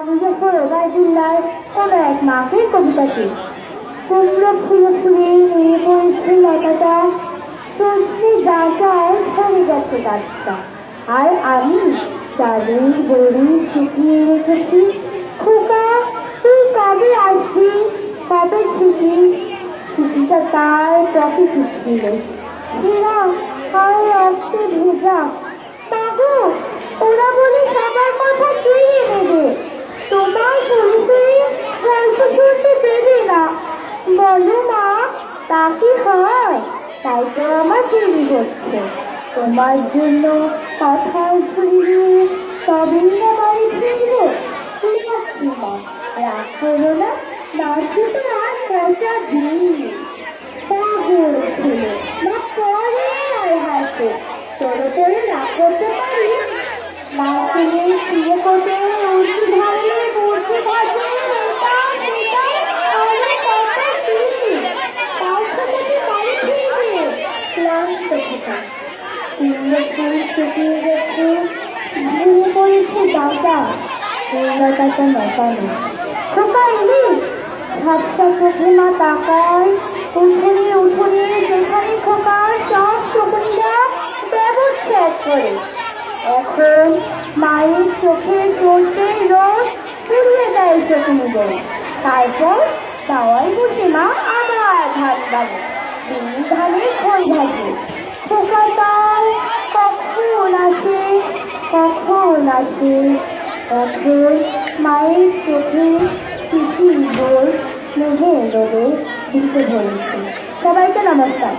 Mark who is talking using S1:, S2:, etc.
S1: আমি যখন ওবায়দুল্লাহর কোনো এক মাকে কবিতাটি কুমড়ো ফুলে ফুলে নিয়ে পড়েছে লতাটা, সবজি ডাঁটায় ভরে গেছে গাছটা, আর আমি চালের বড়ি শুকিয়ে রেখেছি। খোকা, তুই কবে আসবি, কবে ছুটি? ছুটিটা তার টকে ছিল সেরা আর রক্তে ভেজা। মাগো, ওরা বলে সবার কথা কে নেবে, তোমার শরীরে গল্প শুনতে দেবে না। বলো মা, তা কি হয়? তাই তো আমার দেরি হচ্ছে। তোমার জন্য কথার ঝুড়ি নিয়ে তবেই না বাড়ি ফিরবো। ঠিক আছে মা, রাগ করো না, নাচে তো আর কটা দিন। পাগল ছিল না, পরে আর হাসে তোরে তোরে না করতে পারি। না শুনে শুয়ে করতে উঠি ধারে বসে থাকে ক্লান্ত থাকা সুন্দর ফুল শুকিয়ে গেছে, ভেঙে পড়েছে ডাটা, লতাটা নটানো। খোকা এলি? ঝাপসা চোখে মা তাকায়, উঠোনে উঠোনে যেখানে খোকা সব শকুনিরা ব্যবস্থা করে। এখন মায়ের চোখে চলতে রোজ পুড়িয়ে দেয় শকুনিদের। তারপর দাওয়ায় বসে মা আবার ধান বাজে, বিনি ধানের খোল ভাজে। খোকা তার কখন আসে, কখন আসে? এখন মায়ের চোখে শিশির ভোর মেঘে রোদে দিতে ধরেছে। সবাইকে নমস্কার।